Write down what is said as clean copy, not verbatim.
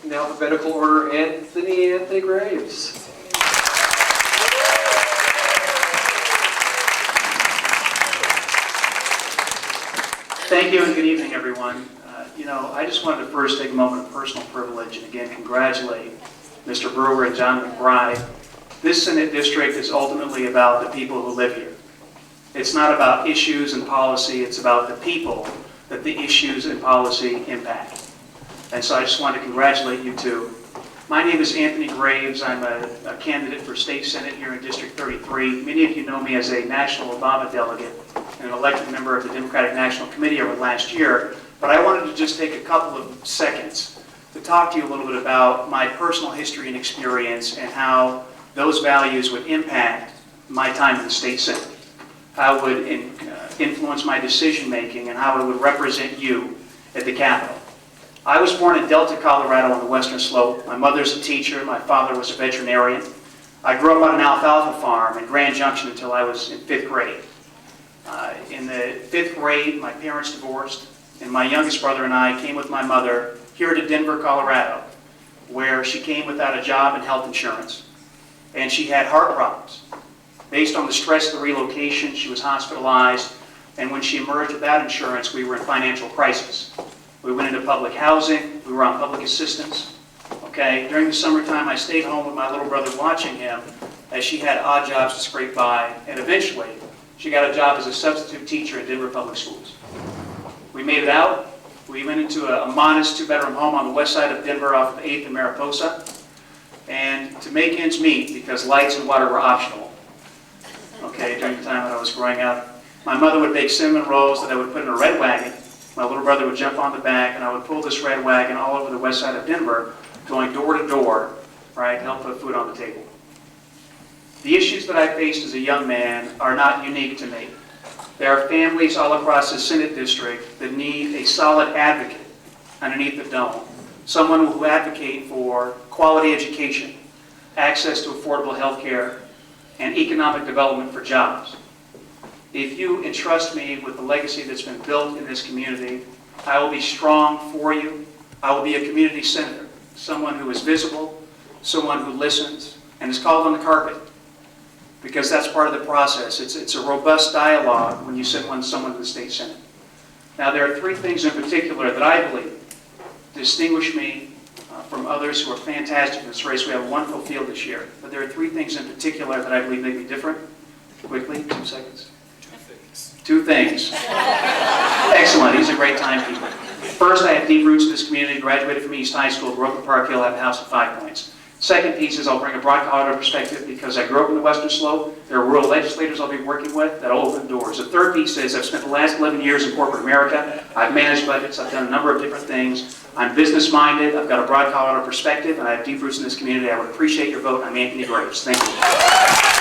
In alphabetical order, Anthony Graves. Thank you and good evening, everyone. I just wanted to first take a moment of personal privilege and again congratulate Mr. Brewer and John McBride. This Senate district is ultimately about the people who live here. It's not about issues and policy, it's about the people that the issues and policy impact. And so I just wanted to congratulate you two. My name is Anthony Graves. I'm a candidate for State Senate here in District 33. Many of you know me as a National Obama delegate and an elected member of the Democratic National Committee over last year. But I wanted to just take a couple of seconds to talk to you a little bit about my personal history and experience and how those values would impact my time in the State Senate, how it would influence my decision making, and how it would represent you at the Capitol. I was born in Delta, Colorado on the Western Slope. My mother's a teacher, my father was a veterinarian. I grew up on an alfalfa farm in Grand Junction until I was in 5th grade. In the 5th grade, my parents divorced, and my youngest brother and I came with my mother here to Denver, Colorado, where she came without a job and health insurance, and she had heart problems. Based on the stress of the relocation, she was hospitalized, and when she emerged without insurance, we were in financial crisis. We went into public housing, we were on public assistance. Okay, during the summertime, I stayed home with my little brother watching him as she had odd jobs to scrape by, and eventually, she got a job as a substitute teacher at Denver Public Schools. We made it out. We went into a modest 2-bedroom home on the west side of Denver off of 8th and Mariposa. And to make ends meet, because lights and water were optional, okay, during the time that I was growing up, my mother would bake cinnamon rolls that I would put in a red wagon. My little brother would jump on the back, and I would pull this red wagon all over the west side of Denver, going door to door, right, to help put food on the table. The issues that I faced as a young man are not unique to me. There are families all across the Senate district that need a solid advocate underneath the dome, someone who will advocate for quality education, access to affordable health care, and economic development for jobs. If you entrust me with the legacy that's been built in this community, I will be strong for you. I will be a community senator, someone who is visible, someone who listens, and is called on the carpet, because that's part of the process. It's a robust dialogue when you send someone to the State Senate. Now, there are 3 things in particular that I believe distinguish me from others who are fantastic in this race. We have a wonderful field this year, but there are 3 things in particular that I believe make me different. Quickly, 2 seconds. 2 things. Excellent, he's a great timekeeper. First, I have deep roots in this community, graduated from East High School, grew up in Park Hill, have a house of 5 points. Second piece is I'll bring a broad Colorado perspective because I grew up in the Western Slope. There are rural legislators I'll be working with that'll open doors. The third piece is I've spent the last 11 years in corporate America. I've managed budgets, I've done a number of different things. I'm business-minded, I've got a broad Colorado perspective, and I have deep roots in this community. I would appreciate your vote. I'm Anthony Graves. Thank you.